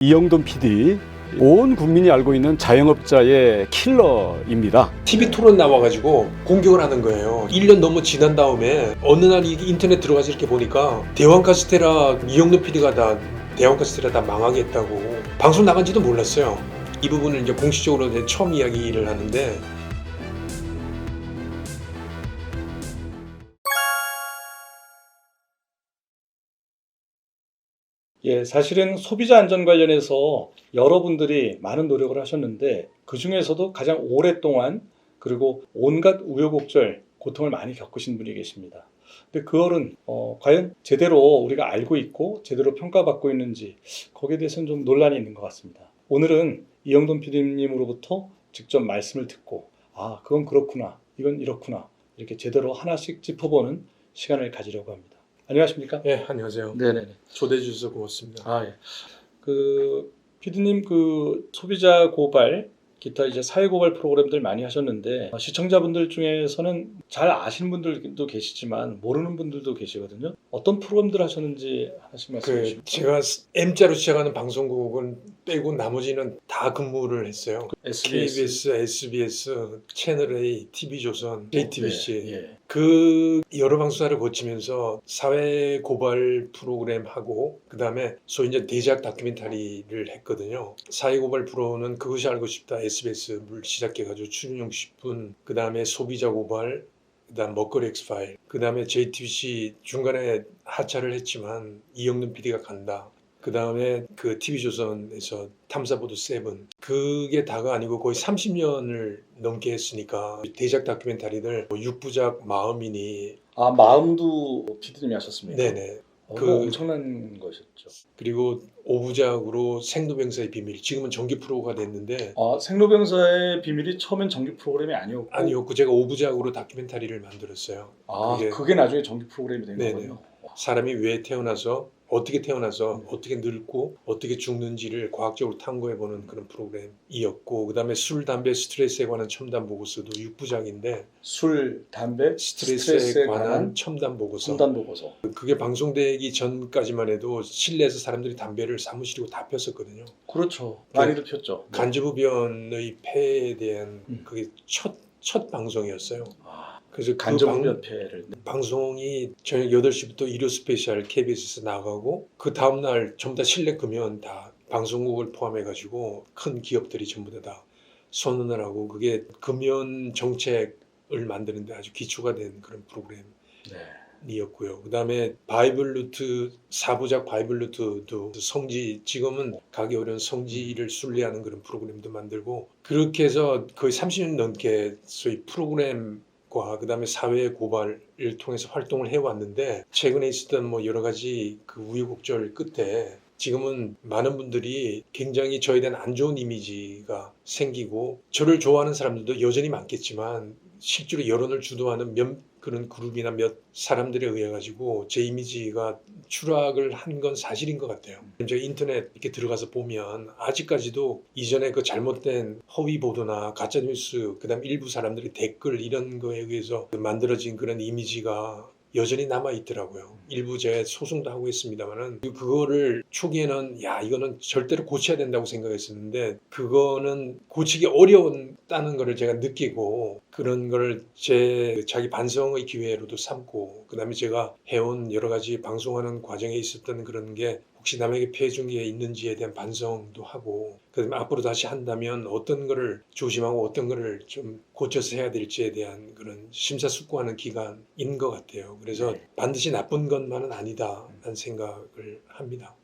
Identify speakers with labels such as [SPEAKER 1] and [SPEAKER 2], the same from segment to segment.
[SPEAKER 1] 이영돈 PD, 온 국민이 알고 있는 자영업자의 킬러입니다.
[SPEAKER 2] TV 토론 나와가지고 공격을 하는 거예요. 1년 넘어 지난 다음에 어느 날 인터넷 들어가서 이렇게 보니까 대왕카스테라 이영돈 PD가 다 대왕카스테라 다 망하게 했다고 방송 나간지도 몰랐어요. 이 부분을 이제 공식적으로 이제 처음 이야기를 하는데
[SPEAKER 3] 예, 사실은 소비자 안전 관련해서 여러분들이 많은 노력을 하셨는데 그 중에서도 가장 오랫동안 그리고 온갖 우여곡절, 고통을 많이 겪으신 분이 계십니다. 근데 그 어른 과연 제대로 우리가 알고 있고 제대로 평가받고 있는지 거기에 대해서는 좀 논란이 있는 것 같습니다. 오늘은 이영돈 PD님으로부터 직접 말씀을 듣고 아, 그건 그렇구나, 이건 이렇구나 이렇게 제대로 하나씩 짚어보는 시간을 가지려고 합니다. 안녕하십니까?
[SPEAKER 2] 네, 안녕하세요.
[SPEAKER 3] 네네.
[SPEAKER 2] 초대해 주셔서 고맙습니다.
[SPEAKER 3] 아, 예. 피디님 소비자 고발, 기타 이제 사회 고발 프로그램들 많이 하셨는데 시청자분들 중에서는 잘 아시는 분들도 계시지만 모르는 분들도 계시거든요. 어떤 프로그램들 하셨는지 하나씩 말씀해 주시면.
[SPEAKER 2] 제가 M자로 시작하는 방송국은 빼고 나머지는 다 근무를 했어요. KBS, SBS, 채널A, TV조선, JTBC.
[SPEAKER 3] 예.
[SPEAKER 2] 그 여러 방송사를 거치면서 사회 고발 프로그램 하고 그다음에 소위 이제 대작 다큐멘터리를 했거든요. 사회 고발 프로는 그것이 알고 싶다 SBS를 시작해가지고 출연용 10분, 그다음에 소비자 고발, 그다음 먹거리 엑스파일, 그다음에 JTBC 중간에 하차를 했지만 이영돈 PD가 간다. 그 다음에 그 TV조선에서 탐사보도 7. 그게 다가 아니고 거의 30년을 넘게 했으니까 대작 다큐멘터리들 6부작 마음이니.
[SPEAKER 3] 아, 마음도 피디님이 하셨습니까?
[SPEAKER 2] 네네.
[SPEAKER 3] 엄청난 것이었죠.
[SPEAKER 2] 그리고 5부작으로 생로병사의 비밀. 지금은 정규 프로가 됐는데.
[SPEAKER 3] 생로병사의 비밀이 처음엔 정규 프로그램이
[SPEAKER 2] 아니었고 제가 5부작으로 다큐멘터리를 만들었어요.
[SPEAKER 3] 그게 나중에 정규 프로그램이 된
[SPEAKER 2] 네네.
[SPEAKER 3] 거군요.
[SPEAKER 2] 사람이 왜 태어나서 어떻게 태어나서 어떻게 늙고 어떻게 죽는지를 과학적으로 탐구해보는 그런 프로그램이었고, 그 다음에 술, 담배, 스트레스에 관한 첨단 보고서도 6부작인데
[SPEAKER 3] 술, 담배,
[SPEAKER 2] 스트레스에 관한 첨단 보고서. 그게 방송되기 전까지만 해도 실내에서 사람들이 담배를 사무실이고 다 폈었거든요.
[SPEAKER 3] 그렇죠. 많이들 폈죠.
[SPEAKER 2] 간접흡연의 폐해에 대한 그게 첫 방송이었어요. 그래서
[SPEAKER 3] 간접흡연폐를
[SPEAKER 2] 방송이 저녁 8시부터 일요 스페셜 KBS에서 나가고 그 다음날 전부 다 실내 금연 다 방송국을 포함해가지고 큰 기업들이 전부 다 선언을 하고 그게 금연 정책을 만드는데 아주 기초가 된 그런 프로그램이었고요. 그 다음에 바이블 루트 4부작 바이블 루트도 성지, 지금은 가기 어려운 성지를 순례하는 그런 프로그램도 만들고 그렇게 해서 거의 30년 넘게 소위 프로그램 그 다음에 사회 고발을 통해서 활동을 해왔는데 최근에 있었던 여러 가지 그 우여곡절 끝에 지금은 많은 분들이 굉장히 저에 대한 안 좋은 이미지가 생기고 저를 좋아하는 사람들도 여전히 많겠지만 실제로 여론을 주도하는 그런 그룹이나 몇 사람들에 의해 가지고 제 이미지가 추락을 한 건 사실인 것 같아요. 제가 인터넷 이렇게 들어가서 보면 아직까지도 이전에 그 잘못된 허위 보도나 가짜 뉴스, 그다음 일부 사람들의 댓글 이런 거에 의해서 만들어진 그런 이미지가 여전히 남아 있더라고요. 일부 제가 소송도 하고 있습니다만은 그거를 초기에는 이거는 절대로 고쳐야 된다고 생각했었는데 그거는 고치기 어려웠다는 거를 제가 느끼고 그런 걸 제 자기 반성의 기회로도 삼고 그다음에 제가 해온 여러 가지 방송하는 과정에 있었던 그런 게 혹시 남에게 피해 준 게 있는지에 대한 반성도 하고 그다음에 앞으로 다시 한다면 어떤 거를 조심하고 어떤 거를 좀 고쳐서 해야 될지에 대한 그런 심사숙고하는 기간인 것 같아요. 그래서 반드시 나쁜 것만은 아니다라는 생각을 합니다.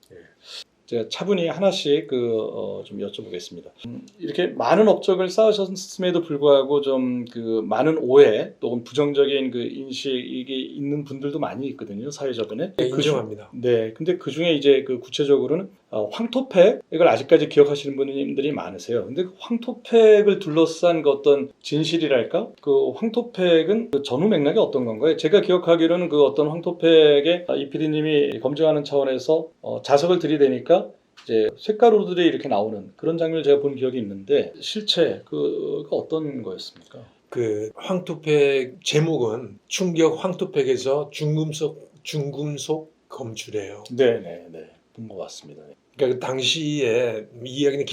[SPEAKER 3] 제가 차분히 하나씩 좀 여쭤보겠습니다. 이렇게 많은 업적을 쌓으셨음에도 불구하고 좀 많은 오해 또는 부정적인 인식이 있는 분들도 많이 있거든요, 사회적으로.
[SPEAKER 2] 네, 인정합니다.
[SPEAKER 3] 네, 근데 그 중에 이제 구체적으로는 황토팩 이걸 아직까지 기억하시는 분들이 많으세요. 근데 황토팩을 둘러싼 어떤 진실이랄까? 그 황토팩은 전후 맥락이 어떤 건가요? 제가 기억하기로는 어떤 황토팩에 이 PD님이 검증하는 차원에서 자석을 들이대니까 이제 쇳가루들이 이렇게 나오는 그런 장면을 제가 본 기억이 있는데 실체 그가 어떤 거였습니까?
[SPEAKER 2] 그 황토팩 제목은 충격 황토팩에서 중금속 검출이에요.
[SPEAKER 3] 네, 본 것 같습니다.
[SPEAKER 2] 그러니까 그 당시에 이 이야기는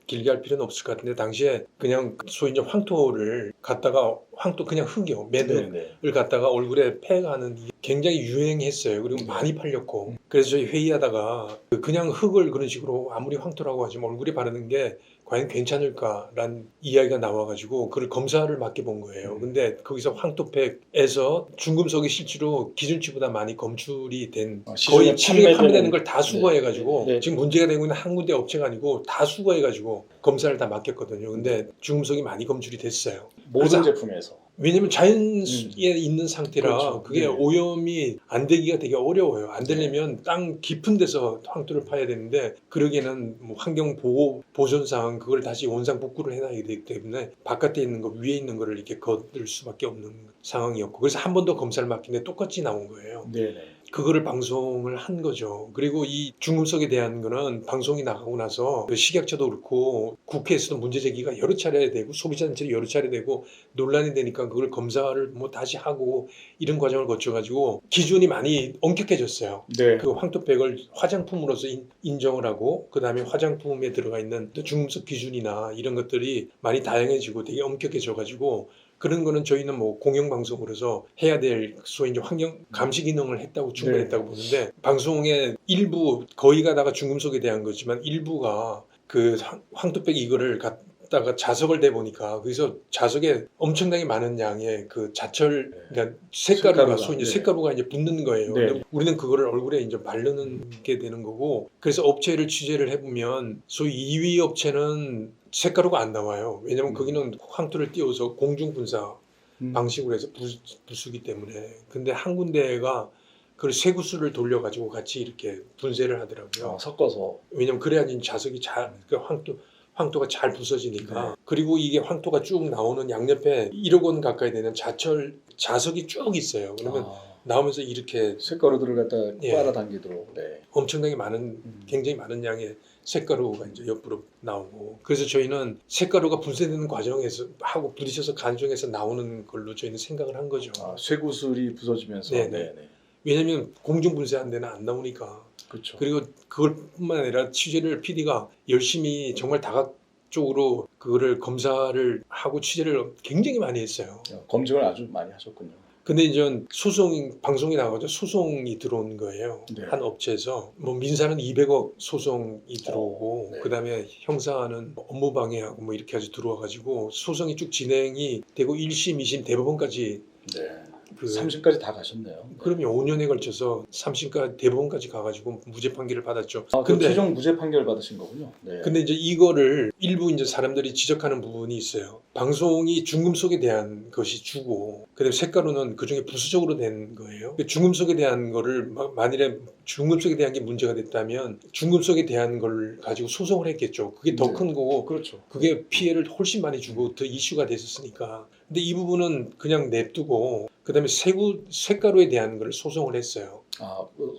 [SPEAKER 2] 길게 할 필요는 없을 것 같은데 당시에 그냥 소위 이제 황토를 갖다가 황토 그냥 흙이요. 맨흙을
[SPEAKER 3] 네네.
[SPEAKER 2] 갖다가 얼굴에 패가는 이게 굉장히 유행했어요. 그리고 많이 팔렸고 그래서 저희 회의하다가 그냥 흙을 그런 식으로 아무리 황토라고 하지만 얼굴에 바르는 게 과연 괜찮을까라는 이야기가 나와가지고 그걸 검사를 맡겨본 거예요. 근데 거기서 황토팩에서 중금속이 실제로 기준치보다 많이 검출이 된 거의 시중에 판매되는 걸 다 수거해가지고
[SPEAKER 3] 네.
[SPEAKER 2] 지금 문제가 되고 있는 한 군데 업체가 아니고 다 수거해가지고 검사를 다 맡겼거든요. 근데 중금속이 많이 검출이 됐어요.
[SPEAKER 3] 모든
[SPEAKER 2] 그래서
[SPEAKER 3] 제품에서.
[SPEAKER 2] 왜냐면 자연에 있는 상태라
[SPEAKER 3] 그렇죠.
[SPEAKER 2] 그게
[SPEAKER 3] 네.
[SPEAKER 2] 오염이 안 되기가 되게 어려워요. 안 되려면 땅 깊은 데서 황토를 파야 되는데 그러기에는 뭐 환경 보호 보존상 그걸 다시 원상 복구를 해놔야 되기 때문에 바깥에 있는 거 위에 있는 거를 이렇게 걷을 수밖에 없는 상황이었고 그래서 한 번 더 검사를 맡기는데 똑같이 나온 거예요.
[SPEAKER 3] 네네.
[SPEAKER 2] 그거를 방송을 한 거죠. 그리고 이 중금속에 대한 거는 방송이 나가고 나서 그 식약처도 그렇고 국회에서도 문제 제기가 여러 차례 되고 소비자단체도 여러 차례 되고 논란이 되니까 그걸 검사를 뭐 다시 하고 이런 과정을 거쳐가지고 기준이 많이 엄격해졌어요.
[SPEAKER 3] 네.
[SPEAKER 2] 그 황토백을 화장품으로서 인정을 하고 그 다음에 화장품에 들어가 있는 또 중금속 기준이나 이런 것들이 많이 다양해지고 되게 엄격해져가지고 그런 거는 저희는 뭐 공영방송으로서 해야 될 소위 이제 환경 감시 기능을 했다고 충분했다고 보는데 방송의 일부 거의 가다가 중금속에 대한 거지만 일부가 그 황토백 이거를 갖다가 자석을 대 보니까 거기서 자석에 엄청나게 많은 양의 그 자철 그러니까 색가루가 소위 이제
[SPEAKER 3] 네.
[SPEAKER 2] 색가루가 이제 붙는 거예요.
[SPEAKER 3] 네.
[SPEAKER 2] 근데 우리는 그거를 얼굴에 이제 바르는 게 되는 거고 그래서 업체를 취재를 해보면 소위 2위 업체는 색가루가 안 나와요. 왜냐면 거기는 황토를 띄워서 공중 분사 방식으로 해서 부수기 때문에. 근데 한 군데가 그걸 쇠구슬을 돌려가지고 같이 이렇게 분쇄를 하더라고요.
[SPEAKER 3] 섞어서.
[SPEAKER 2] 왜냐면 그래야지 자석이 잘, 그 황토가 잘 부서지니까.
[SPEAKER 3] 네.
[SPEAKER 2] 그리고 이게 황토가 쭉 나오는 양옆에 1억 원 가까이 되는 자석이 쭉 있어요. 그러면 나오면서 이렇게
[SPEAKER 3] 색가루들을 갖다
[SPEAKER 2] 예.
[SPEAKER 3] 빨아당기도록. 네.
[SPEAKER 2] 엄청나게 많은, 굉장히 많은 양의 색가루가 이제 옆으로 나오고 그래서 저희는 색가루가 분쇄되는 과정에서 하고 부딪혀서 간중에서 나오는 걸로 저희는 생각을 한 거죠.
[SPEAKER 3] 쇠구슬이 부서지면서.
[SPEAKER 2] 네네.
[SPEAKER 3] 네네.
[SPEAKER 2] 왜냐하면 공중 분쇄한 데는 안 나오니까.
[SPEAKER 3] 그렇죠.
[SPEAKER 2] 그리고 그것뿐만 아니라 취재를 PD가 열심히 정말 다각적으로 그거를 검사를 하고 취재를 굉장히 많이 했어요.
[SPEAKER 3] 검증을 아주 많이 하셨군요.
[SPEAKER 2] 근데 이제 방송이 나가서 소송이 들어온 거예요.
[SPEAKER 3] 네.
[SPEAKER 2] 한 업체에서 뭐 민사는 200억 소송이 들어오고
[SPEAKER 3] 네.
[SPEAKER 2] 그다음에 형사는 업무 방해하고 뭐 이렇게 해서 들어와가지고 소송이 쭉 진행이 되고 1심, 2심 대법원까지
[SPEAKER 3] 네.
[SPEAKER 2] 그
[SPEAKER 3] 3심까지 다 가셨네요.
[SPEAKER 2] 그러면 5년에 걸쳐서 3심까지 대법원까지 가가지고 무죄 판결을 받았죠.
[SPEAKER 3] 근데 최종 무죄 판결 받으신 거군요. 네.
[SPEAKER 2] 근데 이제 이거를 일부 이제 사람들이 지적하는 부분이 있어요. 방송이 중금속에 대한 것이 주고, 그다음에 색가루는 그 중에 부수적으로 된 거예요. 중금속에 대한 거를 만일에 중금속에 대한 게 문제가 됐다면 중금속에 대한 걸 가지고 소송을 했겠죠. 그게 더 큰 거고,
[SPEAKER 3] 그렇죠.
[SPEAKER 2] 그게 피해를 훨씬 많이 주고 더 이슈가 됐었으니까. 근데 이 부분은 그냥 냅두고, 그다음에 색가루에 대한 걸 소송을 했어요.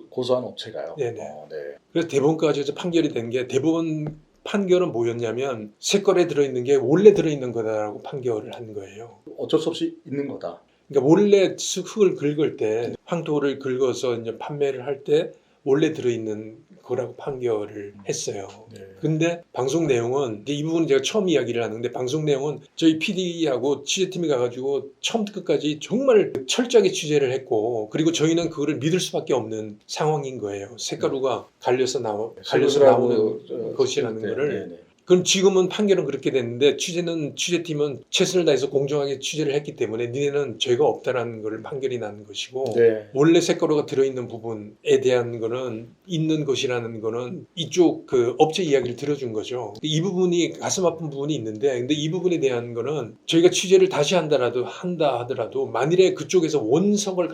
[SPEAKER 3] 고소한 업체가요.
[SPEAKER 2] 네네.
[SPEAKER 3] 네.
[SPEAKER 2] 그래서 대법원까지 해서 판결이 된 게 대법원 판결은 뭐였냐면 색깔에 들어있는 게 원래 들어있는 거다라고 판결을 한 거예요.
[SPEAKER 3] 어쩔 수 없이 있는 거다.
[SPEAKER 2] 그러니까 원래 흙을 긁을 때 황토를 긁어서 이제 판매를 할 때 원래 들어있는 거라고 판결을 했어요.
[SPEAKER 3] 네.
[SPEAKER 2] 근데 방송 내용은 이제 이 부분은 제가 처음 이야기를 하는데 방송 내용은 저희 PD하고 취재팀이 가가지고 처음부터 끝까지 정말 철저하게 취재를 했고 그리고 저희는 그거를 믿을 수밖에 없는 상황인 거예요. 색가루가 갈려서 나오는 것이라는 거를.
[SPEAKER 3] 네.
[SPEAKER 2] 그럼 지금은 판결은 그렇게 됐는데 취재팀은 최선을 다해서 공정하게 취재를 했기 때문에 니네는 죄가 없다라는 걸 판결이 나는 것이고
[SPEAKER 3] 네.
[SPEAKER 2] 원래 색가루가 들어있는 부분에 대한 거는 있는 것이라는 거는 이쪽 그 업체 이야기를 들어준 거죠. 이 부분이 가슴 아픈 부분이 있는데 근데 이 부분에 대한 거는 저희가 취재를 다시 한다 하더라도 만일에 그쪽에서 원석을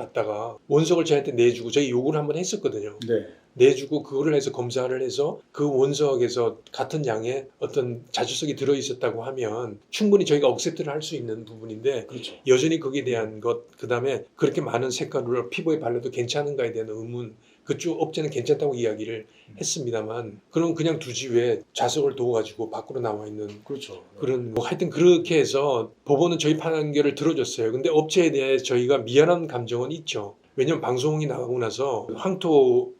[SPEAKER 2] 저희한테 내주고 저희 요구를 한번 했었거든요.
[SPEAKER 3] 네.
[SPEAKER 2] 내주고 그거를 해서 검사를 해서 그 원석에서 같은 양의 어떤 자주석이 들어있었다고 하면 충분히 저희가 억셉트를 할 수 있는 부분인데
[SPEAKER 3] 그렇죠.
[SPEAKER 2] 여전히 거기에 대한 것 그다음에 그렇게 많은 색깔을 피부에 발라도 괜찮은가에 대한 의문 그쪽 업체는 괜찮다고 이야기를 했습니다만 그럼 그냥 두지 왜 자석을 둬가지고 밖으로 나와 있는
[SPEAKER 3] 그렇죠.
[SPEAKER 2] 그런 뭐 하여튼 그렇게 해서 법원은 저희 판결을 들어줬어요. 근데 업체에 대해 저희가 미안한 감정은 있죠. 왜냐면 방송이 나가고 나서 황토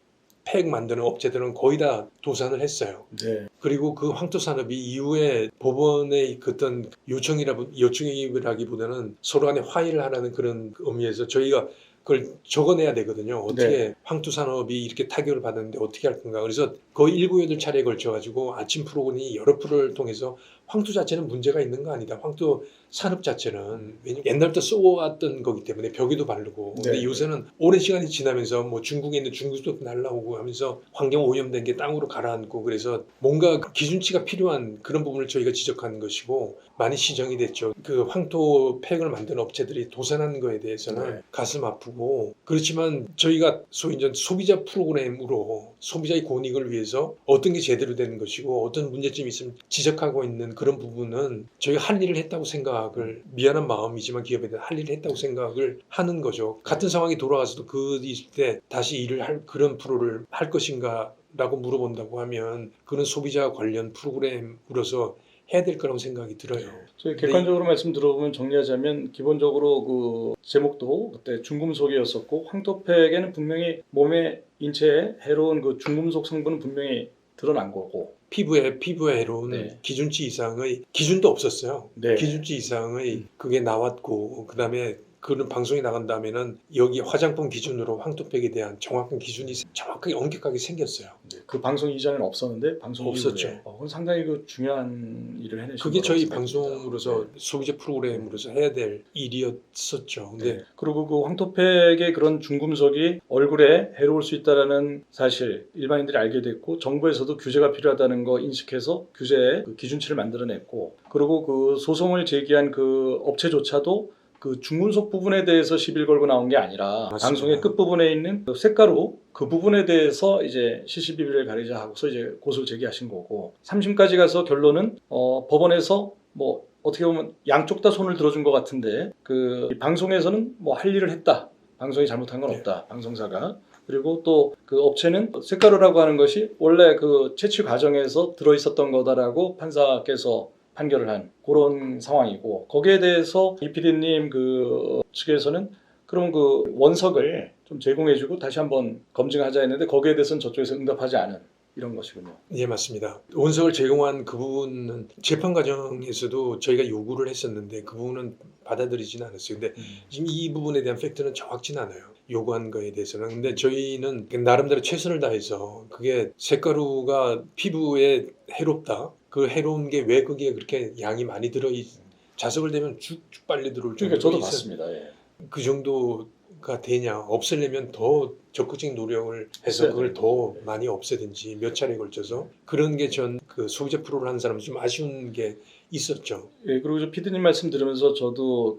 [SPEAKER 2] 팩 만드는 업체들은 거의 다 도산을 했어요.
[SPEAKER 3] 네.
[SPEAKER 2] 그리고 그 황토 산업이 이후에 법원의 그 어떤 요청이라기보다는 서로 간에 화해를 하라는 그런 의미에서 저희가 그걸 적어내야 되거든요. 어떻게
[SPEAKER 3] 네.
[SPEAKER 2] 황토 산업이 이렇게 타격을 받았는데 어떻게 할 건가. 그래서 거의 7, 8차례에 걸쳐가지고 아침 프로그램이 여러 프로를 통해서 황토 자체는 문제가 있는 거 아니다. 황토 산업 자체는 왜냐면 옛날부터 써왔던 거기 때문에 벽에도 바르고. 근데
[SPEAKER 3] 네.
[SPEAKER 2] 요새는 오랜 시간이 지나면서 뭐 중국에 있는 중국도 날라오고 하면서 환경 오염된 게 땅으로 가라앉고 그래서 뭔가 기준치가 필요한 그런 부분을 저희가 지적하는 것이고 많이 시정이 됐죠. 그 황토 팩을 만드는 업체들이 도산하는 거에 대해서는
[SPEAKER 3] 네.
[SPEAKER 2] 가슴 아프고 그렇지만 저희가 소위 이제 소비자 프로그램으로 소비자의 권익을 위해서 어떤 게 제대로 되는 것이고 어떤 문제점이 있으면 지적하고 있는 그런 부분은 저희가 할 일을 했다고 생각을 미안한 마음이지만 기업에 대해 할 일을 했다고 생각을 하는 거죠. 같은 상황이 돌아가서도 그 있을 때 다시 일을 할 그런 프로를 할 것인가 라고 물어본다고 하면 그런 소비자 관련 프로그램으로서 해야 될 거라고 생각이 들어요.
[SPEAKER 3] 저희 객관적으로 말씀 들어보면 정리하자면 기본적으로 그 제목도 그때 중금속이었었고 황토팩에는 분명히 몸에 인체에 해로운 그 중금속 성분은 분명히 드러난 거고
[SPEAKER 2] 피부에 해로운
[SPEAKER 3] 네.
[SPEAKER 2] 기준치 이상의 기준도 없었어요.
[SPEAKER 3] 네.
[SPEAKER 2] 기준치 이상의 그게 나왔고 그다음에 그런 방송이 나간 다음에는 여기 화장품 기준으로 황토팩에 대한 정확한 기준이 정확하게 엄격하게 생겼어요.
[SPEAKER 3] 네. 그 방송 이전에는 없었는데 방송
[SPEAKER 2] 없었죠.
[SPEAKER 3] 이후에 그건 상당히 그 중요한 일을 해내신
[SPEAKER 2] 그게
[SPEAKER 3] 거라고
[SPEAKER 2] 저희
[SPEAKER 3] 생각합니다.
[SPEAKER 2] 방송으로서
[SPEAKER 3] 네.
[SPEAKER 2] 소비자 프로그램으로서 해야 될 일이었었죠. 근데
[SPEAKER 3] 네. 그리고 그 황토팩의 그런 중금속이 얼굴에 해로울 수 있다는 사실 일반인들이 알게 됐고 정부에서도 규제가 필요하다는 거 인식해서 규제의 그 기준치를 만들어냈고 그리고 그 소송을 제기한 그 업체조차도 그 중금속 부분에 대해서 시비를 걸고 나온 게 아니라
[SPEAKER 2] 맞습니다.
[SPEAKER 3] 방송의 끝부분에 있는 그 쇳가루 그 부분에 대해서 이제 시시비비를 가리자 하고서 이제 고소를 제기하신 거고 3심까지 가서 결론은 법원에서 뭐 어떻게 보면 양쪽 다 손을 들어준 것 같은데 그 방송에서는 뭐 할 일을 했다. 방송이 잘못한 건 없다. 방송사가. 그리고 또 그 업체는 쇳가루라고 하는 것이 원래 그 채취 과정에서 들어있었던 거다라고 판사께서 판결을 한 그런 상황이고 거기에 대해서 이 PD님 그 측에서는 그럼 그 원석을 좀 제공해주고 다시 한번 검증하자 했는데 거기에 대해서는 저쪽에서 응답하지 않은 이런 것이군요.
[SPEAKER 2] 예, 맞습니다. 원석을 제공한 그 부분은 재판 과정에서도 저희가 요구를 했었는데 그 부분은 받아들이지는 않았어요. 근데 지금 이 부분에 대한 팩트는 정확치는 않아요. 요구한 거에 대해서는. 근데 저희는 나름대로 최선을 다해서 그게 쇳가루가 피부에 해롭다. 그 해로운 게 왜 거기에 그렇게 양이 많이 자석을 대면 쭉쭉 빨리 들어올
[SPEAKER 3] 그러니까
[SPEAKER 2] 정도로
[SPEAKER 3] 저도 봤습니다. 예.
[SPEAKER 2] 그 정도가 되냐. 없애려면 더 적극적인 노력을 해서
[SPEAKER 3] 했어야
[SPEAKER 2] 그걸
[SPEAKER 3] 되는
[SPEAKER 2] 더
[SPEAKER 3] 거죠.
[SPEAKER 2] 많이 없애든지 몇 차례에 걸쳐서 그런 게 전 그 소비자 프로를 하는 사람은 좀 아쉬운 게 있었죠.
[SPEAKER 3] 예, 그리고 저 PD님 말씀 들으면서 저도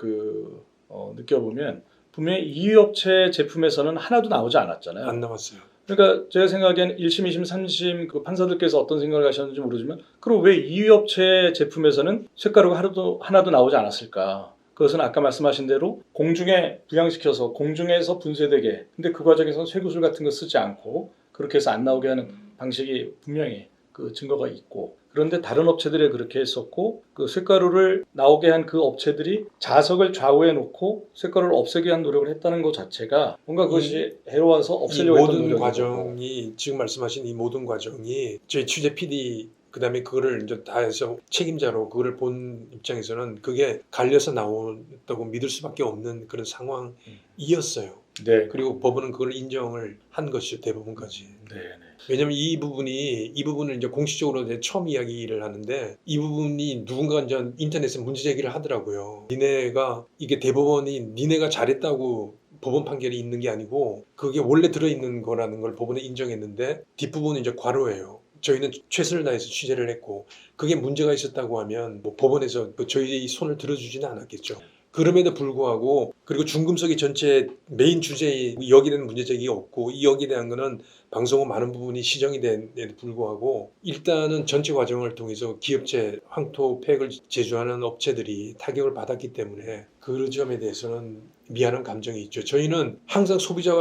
[SPEAKER 3] 느껴보면 분명히 이유업체 제품에서는 하나도 나오지 않았잖아요.
[SPEAKER 2] 안 남았어요.
[SPEAKER 3] 그러니까 제가 생각엔 1심, 2심, 3심 그 판사들께서 어떤 생각을 하셨는지 모르지만 그럼 왜 이유업체 제품에서는 쇳가루가 하나도 나오지 않았을까? 그것은 아까 말씀하신 대로 공중에 부양시켜서 공중에서 분쇄되게 근데 그 과정에서는 쇠구슬 같은 거 쓰지 않고 그렇게 해서 안 나오게 하는 방식이 분명히 그 증거가 있고 그런데 다른 업체들이 그렇게 했었고 그 쇳가루를 나오게 한 그 업체들이 자석을 좌우에 놓고 쇳가루를 없애기 위한 노력을 했다는 것 자체가 뭔가 그것이 해로워서
[SPEAKER 2] 이
[SPEAKER 3] 없애려고 했던
[SPEAKER 2] 모든
[SPEAKER 3] 노력이고
[SPEAKER 2] 과정이 지금 말씀하신 이 모든 과정이 저희 취재 PD 그다음에 그거를 이제 다 해서 책임자로 그거를 본 입장에서는 그게 갈려서 나온다고 믿을 수밖에 없는 그런 상황이었어요.
[SPEAKER 3] 네.
[SPEAKER 2] 그리고 법원은 그걸 인정을 한 것이죠. 대부분까지.
[SPEAKER 3] 네.
[SPEAKER 2] 왜냐면 이 부분을 이제 공식적으로 이제 처음 이야기를 하는데 이 부분이 누군가 이제 인터넷에 문제 제기를 하더라고요. 니네가 이게 대법원이 니네가 잘했다고 법원 판결이 있는 게 아니고 그게 원래 들어있는 거라는 걸 법원에 인정했는데 뒷부분은 이제 과로예요. 저희는 최선을 다해서 취재를 했고 그게 문제가 있었다고 하면 뭐 법원에서 저희 손을 들어주지는 않았겠죠. 그럼에도 불구하고 그리고 중금속이 전체 메인 주제에 여기에 대한 문제 제기가 없고 이 여기에 대한 거는 방송 후 많은 부분이 시정이 된에도 불구하고 일단은 전체 과정을 통해서 기업체 황토팩을 제조하는 업체들이 타격을 받았기 때문에 그 점에 대해서는 미안한 감정이 있죠. 저희는 항상 소비자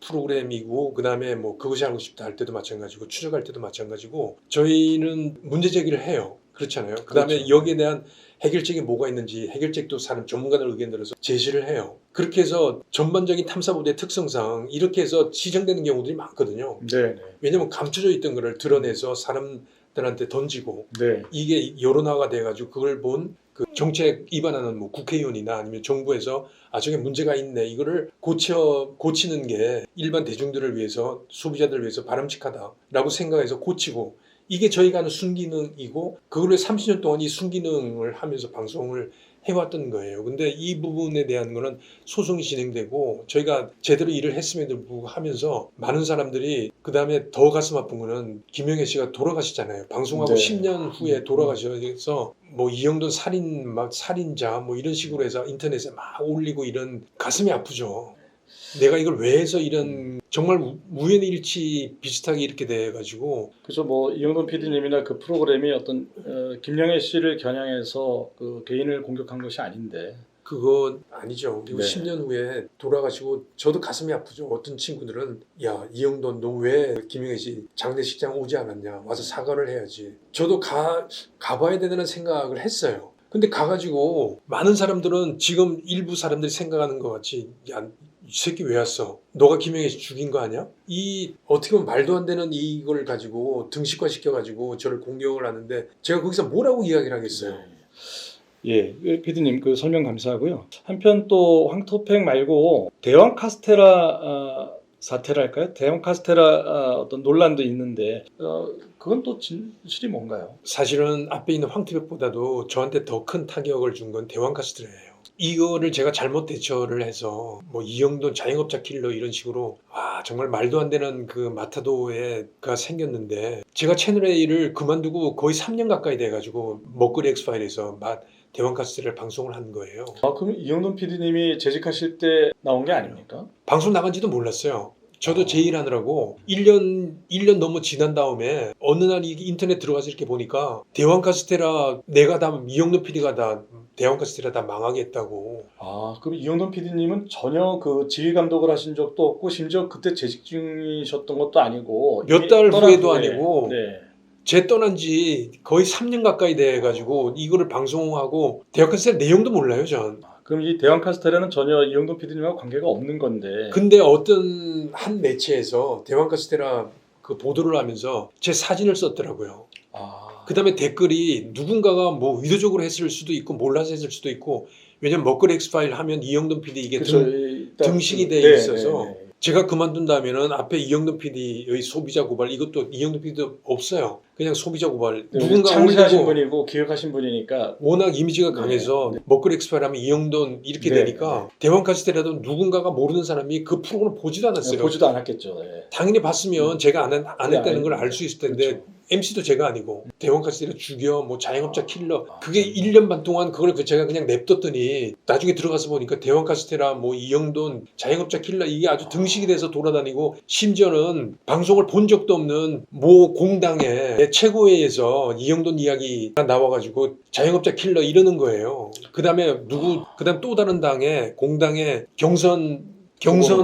[SPEAKER 2] 프로그램이고 그다음에 뭐 그것이 알고 싶다 할 때도 마찬가지고 추적할 때도 마찬가지고 저희는 문제 제기를 해요. 그렇잖아요. 그다음에
[SPEAKER 3] 그렇죠.
[SPEAKER 2] 여기에 대한 해결책이 뭐가 있는지 해결책도 사람 전문가들 의견 들어서 제시를 해요. 그렇게 해서 전반적인 탐사보도의 특성상 이렇게 해서 시정되는 경우들이 많거든요.
[SPEAKER 3] 네,
[SPEAKER 2] 왜냐하면 감춰져 있던 거를 드러내서 사람들한테 던지고
[SPEAKER 3] 네.
[SPEAKER 2] 이게 여론화가 돼가지고 그걸 본 그 정책 위반하는 뭐 국회의원이나 아니면 정부에서 저게 문제가 있네 이거를 고치는 게 일반 대중들을 위해서 소비자들을 위해서 바람직하다라고 생각해서 고치고 이게 저희가 하는 순기능이고 그걸로 30년 동안 이 순기능을 하면서 방송을 해왔던 거예요. 근데 이 부분에 대한 거는 소송이 진행되고 저희가 제대로 일을 했음에도 불구하고 하면서 많은 사람들이 그 다음에 더 가슴 아픈 거는 김영애 씨가 돌아가시잖아요. 방송하고
[SPEAKER 3] 네.
[SPEAKER 2] 10년 후에 돌아가셔서 뭐 이영돈 살인자 뭐 이런 식으로 해서 인터넷에 막 올리고 이런 가슴이 아프죠. 내가 이걸 왜 해서 이런 정말 우연일치 비슷하게 이렇게 돼가지고
[SPEAKER 3] 그래서 뭐 이영돈 PD님이나 그 프로그램이 어떤 김영애 씨를 겨냥해서 그 개인을 공격한 것이 아닌데
[SPEAKER 2] 그건 아니죠. 그리고
[SPEAKER 3] 네.
[SPEAKER 2] 10년 후에 돌아가시고 저도 가슴이 아프죠. 어떤 친구들은 야 이영돈 너 왜 김영애 씨 장례식장 오지 않았냐 와서 사과를 해야지. 저도 가봐야 되는 생각을 했어요. 근데 가가지고 많은 사람들은 지금 일부 사람들이 생각하는 것 같이 야 이 새끼 왜 왔어? 너가 김영애 씨 죽인 거 아니야? 이 어떻게 보면 말도 안 되는 이걸 가지고 등식화 시켜가지고 저를 공격을 하는데 제가 거기서 뭐라고 이야기를 하겠어요?
[SPEAKER 3] 예, PD님 그 설명 감사하고요. 한편 또 황토팩 말고 대왕 카스테라 사태랄까요? 대왕 카스테라 어떤 논란도 있는데 그건 또 진실이 뭔가요?
[SPEAKER 2] 사실은 앞에 있는 황티백보다도 저한테 더 큰 타격을 준 건 대왕 카스테라예요. 이거를 제가 잘못 대처를 해서 뭐 이영돈 자영업자 킬러 이런 식으로 정말 말도 안 되는 그 마타도가 생겼는데 제가 채널 A를 그만두고 거의 3년 가까이 돼가지고 먹거리 엑스파일에서 대왕 카스테라를 방송을 한 거예요.
[SPEAKER 3] 그럼 이영돈 PD님이 재직하실 때 나온 게 아닙니까?
[SPEAKER 2] 방송 나간지도 몰랐어요. 저도 제 일 하느라고 1년 넘어 지난 다음에 어느 날 이게 인터넷 들어가서 이렇게 보니까 대왕 카스테라 내가 다 이영돈 PD가 다 대왕 카스테라 다 망하게 했다고.
[SPEAKER 3] 그럼 이영돈 PD님은 전혀 그 지휘 감독을 하신 적도 없고 심지어 그때 재직 중이셨던 것도 아니고
[SPEAKER 2] 몇
[SPEAKER 3] 이미
[SPEAKER 2] 달
[SPEAKER 3] 떠난
[SPEAKER 2] 후에도
[SPEAKER 3] 후에.
[SPEAKER 2] 아니고
[SPEAKER 3] 네.
[SPEAKER 2] 제 떠난 지 거의 3년 가까이 돼가지고 이거를 방송하고 대왕 카스테라 내용도 몰라요 전.
[SPEAKER 3] 그럼 이 대왕 카스테라는 전혀 이영돈 PD님하고 관계가 없는 건데.
[SPEAKER 2] 근데 어떤 한 매체에서 대왕 카스테라 그 보도를 하면서 제 사진을 썼더라고요. 그 다음에 댓글이 누군가가 뭐 의도적으로 했을 수도 있고 몰라서 했을 수도 있고 왜냐면 먹거리 엑스파일 하면 이영돈 PD 이게 등식이 돼 있어서 제가 그만둔 다음에는 앞에 이영돈 PD의 소비자 고발 이것도 이영돈 PD도 없어요. 그냥 소비자 고발 누군가
[SPEAKER 3] 창시하신
[SPEAKER 2] 올리고
[SPEAKER 3] 분이고 기획하신 분이니까
[SPEAKER 2] 워낙 이미지가 강해서 먹거리 엑스파일 하면 이영돈 이렇게 되니까 대왕 카스테라도 누군가가 모르는 사람이 그 프로그램을 보지도 않았어요.
[SPEAKER 3] 보지도 않았겠죠. 네.
[SPEAKER 2] 당연히 봤으면 제가 안 했다는 걸 알 수 있을 텐데
[SPEAKER 3] 그렇죠.
[SPEAKER 2] MC도 제가 아니고 대왕 카스테라 죽여 뭐 자영업자 킬러 그게 1년 반 동안 그걸 제가 그냥 냅뒀더니 나중에 들어가서 보니까 대왕 카스테라 뭐 이영돈 자영업자 킬러 이게 아주 등식이 돼서 돌아다니고 심지어는 방송을 본 적도 없는 모 공당의 최고회에서 이영돈 이야기가 나와가지고 자영업자 킬러 이러는 거예요. 그다음에 그다음 또 다른 공당의 경선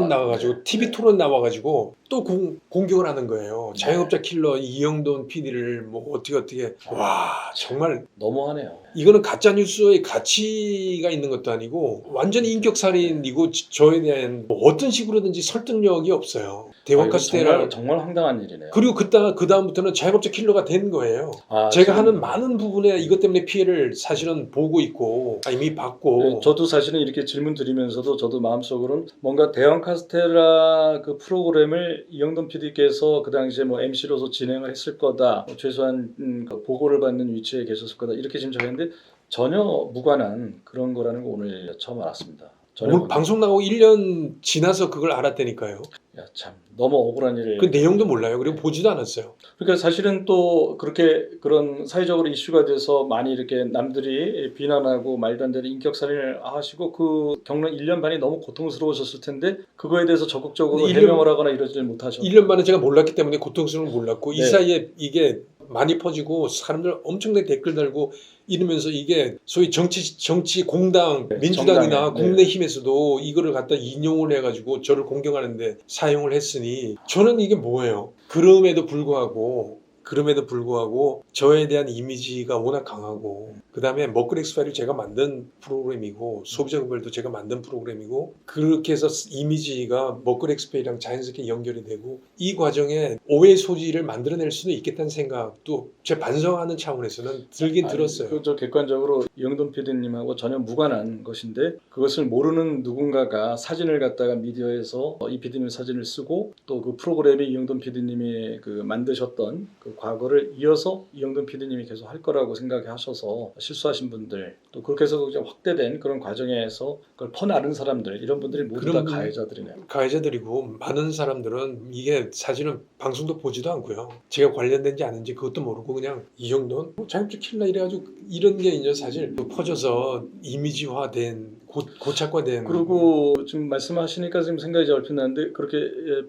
[SPEAKER 2] 나와가지고 TV 토론 나와가지고 또 공격을 하는 거예요. 자영업자 킬러 이영돈 PD를 뭐 어떻게 와 정말
[SPEAKER 3] 너무하네요.
[SPEAKER 2] 이거는 가짜 뉴스의 가치가 있는 것도 아니고 완전히 인격살인이고 저에 대한 뭐 어떤 식으로든지 설득력이 없어요. 대왕 카스테라
[SPEAKER 3] 정말 황당한 일이네요.
[SPEAKER 2] 그리고 그 다음부터는 자영업자 킬러가 된 거예요. 제가 하는 많은 부분에 이것 때문에 피해를 사실은 보고 있고 이미 받고.
[SPEAKER 3] 네, 저도 사실은 이렇게 질문 드리면서도 저도 마음속으로는 뭔가 대왕 카스테라 그 프로그램을 이영돈 PD께서 그 당시에 뭐 MC로서 진행을 했을 거다. 최소한 그 보고를 받는 위치에 계셨을 거다. 이렇게 짐작했는데 전혀 무관한 그런 거라는 거 오늘 처음 알았습니다.
[SPEAKER 2] 오늘 방송 나오고 1년 지나서 그걸 알았다니까요.
[SPEAKER 3] 야, 참 너무 억울한 일을.
[SPEAKER 2] 그 내용도 몰라요. 그리고 보지도 않았어요.
[SPEAKER 3] 그러니까 사실은 또 그렇게 그런 사회적으로 이슈가 돼서 많이 이렇게 남들이 비난하고 말도 안 되는 인격살인을 하시고 그 겪는 1년 반이 너무 고통스러우셨을 텐데 그거에 대해서 적극적으로 해명을 하거나 이러지 못하셨고
[SPEAKER 2] 1년 반은 제가 몰랐기 때문에 고통스러움을 몰랐고 이
[SPEAKER 3] 네.
[SPEAKER 2] 사이에 이게 많이 퍼지고 사람들 엄청나게 댓글 달고 이러면서 이게 소위 정치 공당
[SPEAKER 3] 네,
[SPEAKER 2] 민주당이나
[SPEAKER 3] 정당에,
[SPEAKER 2] 국민의힘에서도 이거를 갖다 인용을 해가지고 저를 공격하는데 사용을 했으니 저는 이게 뭐예요? 그럼에도 불구하고 그럼에도 불구하고 저에 대한 이미지가 워낙 강하고 그 다음에 먹거리 엑스파일이 제가 만든 프로그램이고 소비자 구별도 제가 만든 프로그램이고 그렇게 해서 이미지가 먹거리 엑스파일이랑 자연스럽게 연결이 되고 이 과정에 오해 소지를 만들어낼 수도 있겠다는 생각도 제 반성하는 차원에서는 들긴 들었어요.
[SPEAKER 3] 저 객관적으로 이영돈 PD님하고 전혀 무관한 것인데 그것을 모르는 누군가가 사진을 갖다가 미디어에서 이 PD님 사진을 쓰고 또 그 프로그램이 이영돈 PD님이 그 만드셨던 그 과거를 이어서 이영돈 PD님이 계속 할 거라고 생각하셔서 실수하신 분들 또 그렇게 해서 이제 확대된 그런 과정에서 그걸 퍼나른 사람들 이런 분들이 모두 다
[SPEAKER 2] 그런
[SPEAKER 3] 가해자들이네요.
[SPEAKER 2] 가해자들이고 많은 사람들은 이게 사실은 방송도 보지도 않고요. 제가 관련된지 아닌지 그것도 모르고 그냥 이영돈 자격증 킬러 이래가지고 이런 게 이제 사실 퍼져서 이미지화된 고착화된
[SPEAKER 3] 그리고 지금 말씀하시니까 지금 생각이 잘 얼핏 나는데 그렇게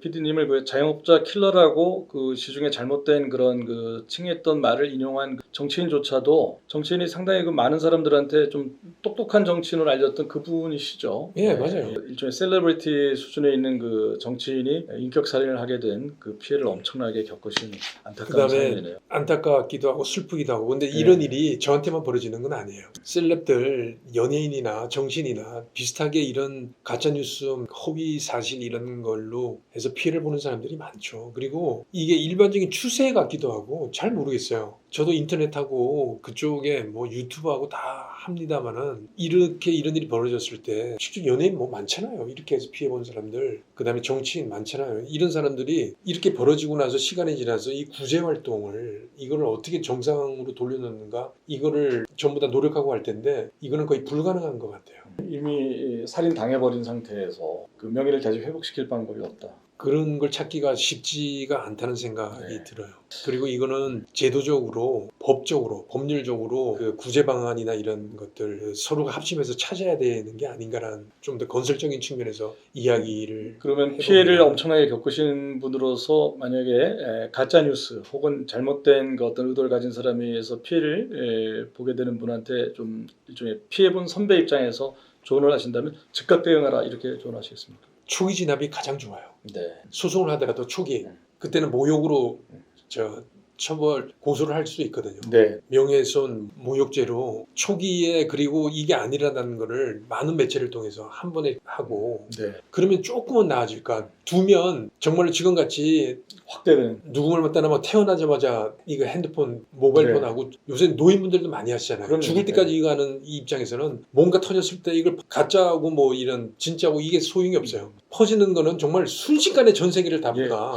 [SPEAKER 3] PD님을 그 자영업자 킬러라고 그 시중에 잘못된 그런 그 칭했던 말을 인용한 정치인조차도 정치인이 상당히 그 많은 사람들한테 좀 똑똑한 정치인으로 알렸던 그분이시죠.
[SPEAKER 2] 예, 맞아요.
[SPEAKER 3] 일종의 셀러브리티 수준에 있는 그 정치인이 인격 살인을 하게 된 그 피해를 엄청나게 겪으신 안타까운
[SPEAKER 2] 그다음에
[SPEAKER 3] 사연이네요.
[SPEAKER 2] 안타깝기도 하고 슬프기도 하고 근데 이런 일이 저한테만 벌어지는 건 아니에요. 셀럽들 연예인이나 정치인이나 비슷하게 이런 가짜뉴스 허위 사실 이런 걸로 해서 피해를 보는 사람들이 많죠. 그리고 이게 일반적인 추세 같기도 하고 잘 모르겠어요. 저도 인터넷하고 그쪽에 뭐 유튜브하고 다 합니다만은 이렇게 이런 일이 벌어졌을 때 실제 연예인 뭐 많잖아요. 이렇게 해서 피해 본 사람들 그다음에 정치인 많잖아요. 이런 사람들이 이렇게 벌어지고 나서 시간이 지나서 이 구제 활동을 이거를 어떻게 정상으로 돌려놓는가 이거를 전부 다 노력하고 할 텐데 이거는 거의 불가능한 것 같아요.
[SPEAKER 3] 이미 살인 당해버린 상태에서 그 명예를 다시 회복시킬 방법이 없다.
[SPEAKER 2] 그런 걸 찾기가 쉽지가 않다는 생각이
[SPEAKER 3] 네.
[SPEAKER 2] 들어요. 그리고 이거는 제도적으로, 법적으로, 법률적으로 그 구제 방안이나 이런 것들 서로가 합심해서 찾아야 되는 게 아닌가라는 좀 더 건설적인 측면에서 이야기를
[SPEAKER 3] 그러면
[SPEAKER 2] 해봅니다.
[SPEAKER 3] 피해를 엄청나게 겪으신 분으로서 만약에 가짜 뉴스 혹은 잘못된 그 어떤 의도를 가진 사람에 의해서 피해를 보게 되는 분한테 좀 일종의 피해본 선배 입장에서 조언을 하신다면 즉각 대응하라 이렇게 조언하시겠습니까?
[SPEAKER 2] 초기 진압이 가장 좋아요.
[SPEAKER 3] 네.
[SPEAKER 2] 소송을 하더라도 초기 그때는 모욕으로 처벌 고소를 할 수 있거든요.
[SPEAKER 3] 네.
[SPEAKER 2] 명예훼손 모욕죄로 초기에 그리고 이게 아니라는 거를 많은 매체를 통해서 한 번에 하고
[SPEAKER 3] 네.
[SPEAKER 2] 그러면 조금은 나아질까. 두면 정말로 지금같이
[SPEAKER 3] 확대된.
[SPEAKER 2] 누구를 갖다나 뭐 태어나자마자 이거 핸드폰 모바일폰하고 요새 노인분들도 많이 하시잖아요.
[SPEAKER 3] 그럼요.
[SPEAKER 2] 죽을 때까지 이거 하는 이 입장에서는 뭔가 터졌을 때 이걸 가짜하고 뭐 이런 진짜고 이게 소용이 없어요. 퍼지는 거는 정말 순식간에 전 세계를 다 보다.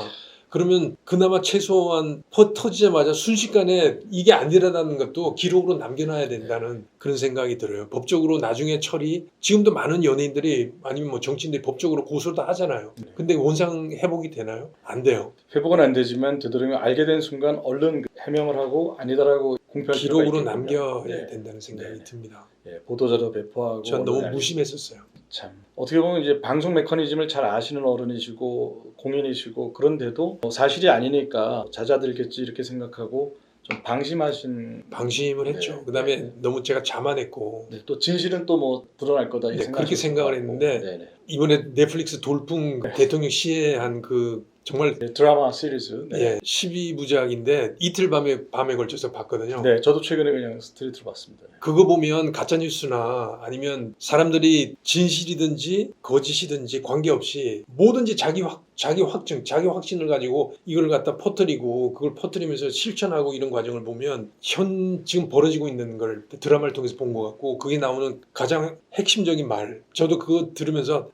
[SPEAKER 2] 그러면 그나마 최소한 터지자마자 순식간에 이게 아니라는 것도 기록으로 남겨놔야 된다는 그런 생각이 들어요. 법적으로 나중에 처리, 지금도 많은 연예인들이 아니면 뭐 정치인들이 법적으로 고소도 하잖아요. 근데 원상 회복이 되나요? 안 돼요.
[SPEAKER 3] 회복은 안 되지만 되도록이면 알게 된 순간 얼른 해명을 하고 아니다라고 공표할 필요가
[SPEAKER 2] 기록으로
[SPEAKER 3] 있겠군요.
[SPEAKER 2] 남겨야
[SPEAKER 3] 네.
[SPEAKER 2] 된다는 생각이
[SPEAKER 3] 네.
[SPEAKER 2] 듭니다.
[SPEAKER 3] 예, 보도자료 배포하고.
[SPEAKER 2] 전 너무
[SPEAKER 3] 언론에 알리고.
[SPEAKER 2] 무심했었어요.
[SPEAKER 3] 참 어떻게 보면 이제 방송 메커니즘을 잘 아시는 어른이시고 공인이시고 그런데도 사실이 아니니까 잦아들겠지 이렇게 생각하고 좀 방심하신.
[SPEAKER 2] 방심을 했죠.
[SPEAKER 3] 네.
[SPEAKER 2] 그다음에
[SPEAKER 3] 네.
[SPEAKER 2] 너무 제가 자만했고
[SPEAKER 3] 네, 또 진실은 또 뭐 드러날 거다 이
[SPEAKER 2] 네, 그렇게
[SPEAKER 3] 생각하셨을
[SPEAKER 2] 생각을
[SPEAKER 3] 것 같고.
[SPEAKER 2] 했는데
[SPEAKER 3] 네네.
[SPEAKER 2] 이번에 넷플릭스 돌풍 대통령 시해한 그 정말
[SPEAKER 3] 네, 드라마 시리즈. 네.
[SPEAKER 2] 예, 12부작인데 이틀 밤에 걸쳐서 봤거든요.
[SPEAKER 3] 네, 저도 최근에 그냥 스트리트로 봤습니다.
[SPEAKER 2] 그거 보면 가짜뉴스나 아니면 사람들이 진실이든지 거짓이든지 관계없이 뭐든지 자기 확증, 자기 확신을 가지고 이걸 갖다 퍼뜨리고 그걸 퍼뜨리면서 실천하고 이런 과정을 보면 지금 벌어지고 있는 걸 드라마를 통해서 본 것 같고 그게 나오는 가장 핵심적인 말. 저도 그거 들으면서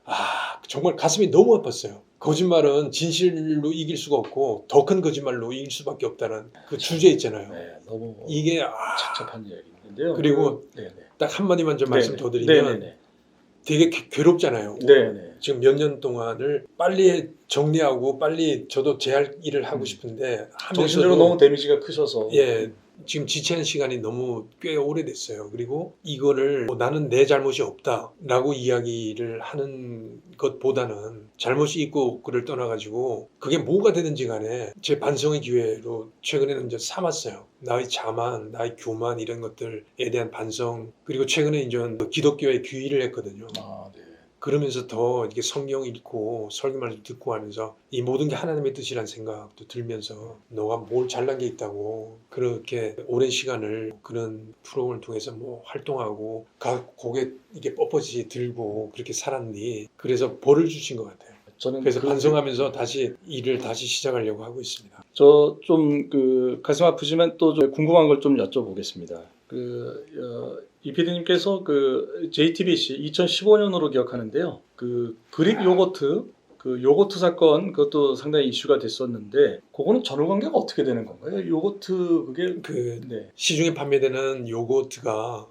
[SPEAKER 2] 정말 가슴이 너무 아팠어요. 거짓말은 진실로 이길 수가 없고 더 큰 거짓말로 이길 수밖에 없다는 그 주제 있잖아요.
[SPEAKER 3] 네, 너무
[SPEAKER 2] 이게
[SPEAKER 3] 착잡한 이야기인데요.
[SPEAKER 2] 그리고
[SPEAKER 3] 네네.
[SPEAKER 2] 딱 한마디만 좀 말씀 더 드리면
[SPEAKER 3] 네네네.
[SPEAKER 2] 되게 괴롭잖아요.
[SPEAKER 3] 네네.
[SPEAKER 2] 지금 몇 년 동안을 빨리 정리하고 빨리 저도 제 할 일을 하고 싶은데
[SPEAKER 3] 정신적으로 너무 데미지가 크셔서.
[SPEAKER 2] 예, 지금 지체한 시간이 너무 꽤 오래됐어요. 그리고 이거를 나는 내 잘못이 없다라고 이야기를 하는 것보다는 잘못이 있고 그를 떠나가지고 그게 뭐가 되든지 간에 제 반성의 기회로 최근에는 이제 삼았어요. 나의 자만, 나의 교만 이런 것들에 대한 반성 그리고 최근에 이제 기독교에 귀의를 했거든요.
[SPEAKER 3] 아, 네.
[SPEAKER 2] 그러면서 더 이렇게 성경 읽고 설교 말씀 듣고 하면서 이 모든 게 하나님의 뜻이란 생각도 들면서 너가 뭘 잘난 게 있다고 그렇게 오랜 시간을 그런 프로그램을 통해서 뭐 활동하고 고개 이게 뻣뻣이 들고 그렇게 살았니? 그래서 벌을 주신 것 같아요.
[SPEAKER 3] 저는
[SPEAKER 2] 그래서 반성하면서 다시 일을 다시 시작하려고 하고 있습니다.
[SPEAKER 3] 저 좀 가슴 아프지만 또 좀 궁금한 걸 좀 여쭤보겠습니다. 이 PD님께서 JTBC 2015년으로 기억하는데요. 그릭 요거트 요거트 사건 그것도 상당히 이슈가 됐었는데 그거는 전후 관계가 어떻게 되는 건가요? 요거트 그게 네.
[SPEAKER 2] 시중에 판매되는 요구르트가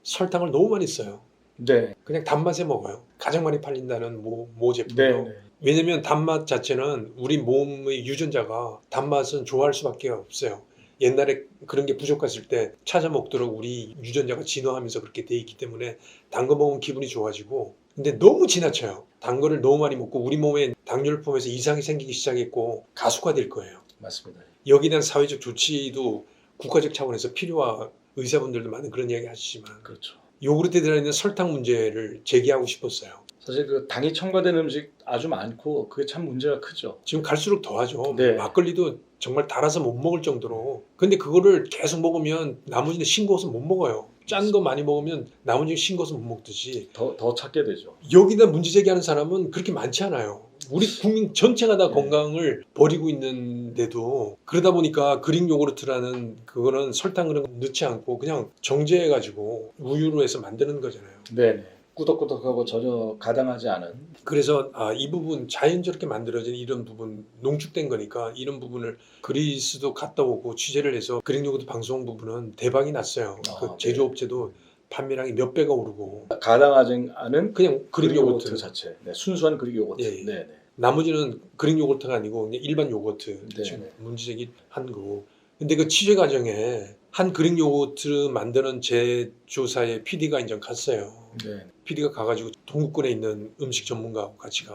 [SPEAKER 2] 설탕을 너무 많이 써요.
[SPEAKER 3] 네.
[SPEAKER 2] 그냥 단맛에 먹어요. 가장 많이 팔린다는 모 제품도.
[SPEAKER 3] 네.
[SPEAKER 2] 왜냐면 단맛 자체는 우리 몸의 유전자가 단맛은 좋아할 수밖에 없어요. 옛날에 그런 게 부족했을 때 찾아 먹도록 우리 유전자가 진화하면서 그렇게 돼 있기 때문에 단 거 먹으면 기분이 좋아지고 근데 너무 지나쳐요. 단 거를 너무 많이 먹고 우리 몸에 당뇨를 이상이 생기기 시작했고 가속화될 거예요.
[SPEAKER 3] 맞습니다.
[SPEAKER 2] 여기에 대한 사회적 조치도 국가적 차원에서 필요한 의사분들도 많은 그런 이야기 하시지만
[SPEAKER 3] 그렇죠.
[SPEAKER 2] 요구르트에 들어있는 설탕 문제를 제기하고 싶었어요.
[SPEAKER 3] 사실 당이 첨가된 음식 아주 많고 그게 참 문제가 크죠.
[SPEAKER 2] 지금 갈수록 더하죠.
[SPEAKER 3] 네.
[SPEAKER 2] 막걸리도 정말 달아서 못 먹을 정도로. 근데 그거를 계속 먹으면 나머지는 싱거워서 못 먹어요. 짠 거 많이 먹으면 나머지는 싱거워서 못 먹듯이.
[SPEAKER 3] 더 찾게 되죠.
[SPEAKER 2] 여기다 문제 제기하는 사람은 그렇게 많지 않아요. 우리 국민 전체가 다
[SPEAKER 3] 네.
[SPEAKER 2] 건강을 버리고 있는데도 그러다 보니까 그릭 요구르트라는 그거는 설탕 그런 거 넣지 않고 그냥 정제해가지고 우유로 해서 만드는 거잖아요.
[SPEAKER 3] 네. 꾸덕꾸덕하고 전혀 가당하지 않은.
[SPEAKER 2] 그래서 이 부분 자연스럽게 만들어진 이런 부분 농축된 거니까 이런 부분을 그리스도 갔다 오고 취재를 해서 그릭 요구르트 방송 부분은 대박이 났어요. 그 제조업체도 판매량이 몇 배가 오르고
[SPEAKER 3] 가당하지 않은
[SPEAKER 2] 그냥 그릭 요구르트
[SPEAKER 3] 자체. 네, 순수한 그릭 요거트.
[SPEAKER 2] 예, 예.
[SPEAKER 3] 네.
[SPEAKER 2] 나머지는 그릭 요거트가 아니고 그냥 일반 요거트
[SPEAKER 3] 네,
[SPEAKER 2] 지금
[SPEAKER 3] 네.
[SPEAKER 2] 문제제기 한 거고. 근데 그 취재 과정에 한 그릭 요거트 만드는 제조사의 PD가 이제 갔어요.
[SPEAKER 3] 네.
[SPEAKER 2] PD가 가가지고 동구권에 있는 음식 전문가하고 같이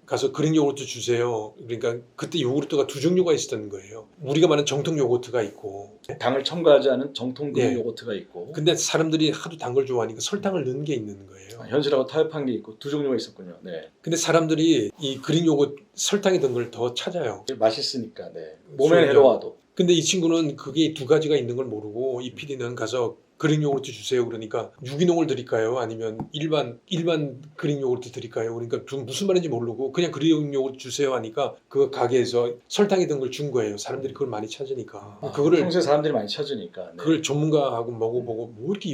[SPEAKER 2] 가서 그릭 요거트 주세요. 그러니까 그때 요구르트가 두 종류가 있었던 거예요. 우리가 말하는 정통 요거트가 있고
[SPEAKER 3] 당을 첨가하지 않은 정통 그릭
[SPEAKER 2] 네.
[SPEAKER 3] 요거트가 있고.
[SPEAKER 2] 근데 사람들이 하도 단 걸 좋아하니까 설탕을 넣은 게 있는 거예요.
[SPEAKER 3] 현실하고 타협한 게 있고 두 종류가 있었군요. 네.
[SPEAKER 2] 근데 사람들이 이 그릭 요거트 설탕이 든 걸 더 찾아요.
[SPEAKER 3] 맛있으니까. 네. 몸에
[SPEAKER 2] 그렇죠.
[SPEAKER 3] 해로워도.
[SPEAKER 2] 근데 이 친구는 그게 두 가지가 있는 걸 모르고 이 PD는 가서 그릭 요구르트 주세요. 그러니까 유기농을 드릴까요? 아니면 일반 그릭 요구르트 드릴까요? 그러니까 무슨 말인지 모르고 그냥 그릭 요구르트 주세요 하니까 그 가게에서 설탕이 든 걸 준 거예요. 사람들이 그걸 많이 찾으니까. 그거를
[SPEAKER 3] 평소에 사람들이 많이 찾으니까. 네.
[SPEAKER 2] 그걸 전문가하고 먹어보고 뭐 이렇게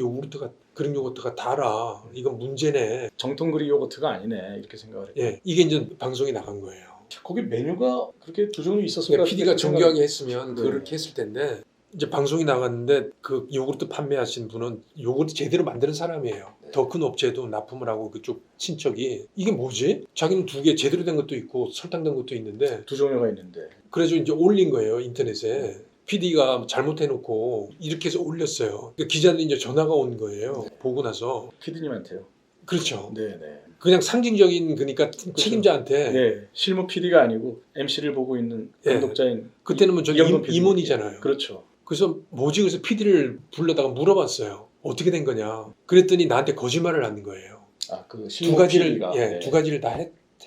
[SPEAKER 2] 그릭 요구르트가 달아. 이건 문제네.
[SPEAKER 3] 정통 그릭 요거트가 아니네. 이렇게 생각을 했고.
[SPEAKER 2] 예, 이게 이제 방송에 나간 거예요.
[SPEAKER 3] 거기 메뉴가 그렇게 두 종류 있었을까?
[SPEAKER 2] 그러니까 PD가 정교하게 했으면
[SPEAKER 3] 네.
[SPEAKER 2] 그렇게 했을 텐데 이제 방송이 나갔는데 그 요구르트 판매하신 분은 요구르트 제대로 만드는 사람이에요.
[SPEAKER 3] 네.
[SPEAKER 2] 더 큰 업체도 납품을 하고 그쪽 친척이 이게 뭐지? 자기는 두 개 제대로 된 것도 있고 설탕된 것도 있는데
[SPEAKER 3] 두 종류가 있는데.
[SPEAKER 2] 그래서 이제 올린 거예요 인터넷에. PD가 잘못해놓고 이렇게 해서 올렸어요. 그러니까 기자들이 이제 전화가 온 거예요.
[SPEAKER 3] 네.
[SPEAKER 2] 보고 나서.
[SPEAKER 3] PD님한테요.
[SPEAKER 2] 그렇죠.
[SPEAKER 3] 네.
[SPEAKER 2] 그냥 상징적인 그러니까 책임자한테.
[SPEAKER 3] 네. 실무 PD가 아니고 MC를 보고 있는
[SPEAKER 2] 예.
[SPEAKER 3] 감독자인.
[SPEAKER 2] 그때는 뭐 저기
[SPEAKER 3] 이영돈 PD.
[SPEAKER 2] 임원이잖아요.
[SPEAKER 3] 그렇죠.
[SPEAKER 2] 그래서 뭐지? 그래서 PD를 불러다가 물어봤어요. 어떻게 된 거냐? 그랬더니 나한테 거짓말을 하는 거예요.
[SPEAKER 3] 그
[SPEAKER 2] 두
[SPEAKER 3] 실무
[SPEAKER 2] 가지를
[SPEAKER 3] PD가.
[SPEAKER 2] 예, 두 가지를 다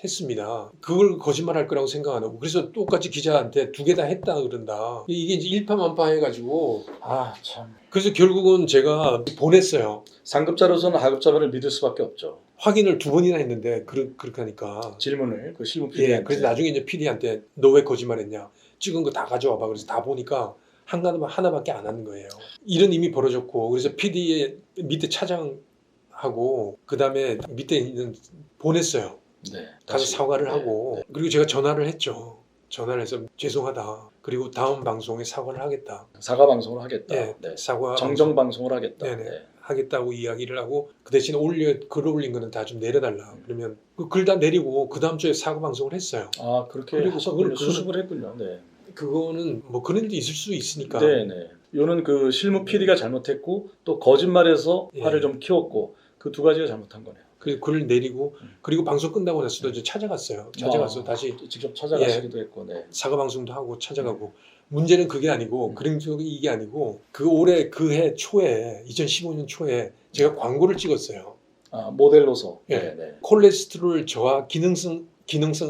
[SPEAKER 2] 했습니다. 그걸 거짓말할 거라고 생각 안 하고 그래서 똑같이 기자한테 두 개 다 했다 그런다. 이게 이제 일파만파 해가지고
[SPEAKER 3] 참.
[SPEAKER 2] 그래서 결국은 제가 보냈어요.
[SPEAKER 3] 상급자로서는 하급자를 믿을 수밖에 없죠.
[SPEAKER 2] 확인을 두 번이나 했는데 그렇게 하니까
[SPEAKER 3] 질문을 그 실무 PD한테.
[SPEAKER 2] 예, 그래서 나중에 이제 PD한테 너 왜 거짓말했냐? 찍은 거 다 가져와봐. 그래서 다 보니까 하나밖에 안 하는 거예요. 이런 일이 벌어졌고 그래서 PD의 밑에 차장하고 그 다음에 밑에 있는 보냈어요.
[SPEAKER 3] 네.
[SPEAKER 2] 가서
[SPEAKER 3] 다시.
[SPEAKER 2] 사과를
[SPEAKER 3] 네,
[SPEAKER 2] 하고
[SPEAKER 3] 네.
[SPEAKER 2] 그리고 제가 전화를 했죠. 전화를 해서 죄송하다. 그리고 다음 방송에 사과를 하겠다.
[SPEAKER 3] 사과 방송을 하겠다.
[SPEAKER 2] 예,
[SPEAKER 3] 네.
[SPEAKER 2] 사과
[SPEAKER 3] 정정 방송을 하겠다.
[SPEAKER 2] 네네.
[SPEAKER 3] 네.
[SPEAKER 2] 하겠다고 이야기를 하고 그 대신 글 올린 거는 다 좀 내려달라. 그러면 그 글 다 내리고 그 다음 주에 사과 방송을 했어요.
[SPEAKER 3] 그렇게
[SPEAKER 2] 그리고
[SPEAKER 3] 하셨군요.
[SPEAKER 2] 그걸-
[SPEAKER 3] 수습을 했군요. 네.
[SPEAKER 2] 그거는 뭐 그런 일도 있을 수 있으니까.
[SPEAKER 3] 네네. 요는 그 실무 PD가 잘못했고 또 거짓말해서
[SPEAKER 2] 예.
[SPEAKER 3] 화를 좀 키웠고 그 두 가지가 잘못한 거네요.
[SPEAKER 2] 그리고 글을 내리고 그리고 방송 끝나고 나서도 이제 찾아갔어요. 찾아가서 다시
[SPEAKER 3] 직접 찾아가시기도 했고, 네.
[SPEAKER 2] 사과 방송도 하고 찾아가고 문제는 그게 아니고 그림 쪽이 이게 아니고 그 올해 그 해 초에 2015년 초에 제가 광고를 찍었어요.
[SPEAKER 3] 모델로서.
[SPEAKER 2] 예.
[SPEAKER 3] 네, 네.
[SPEAKER 2] 콜레스테롤 저하 기능성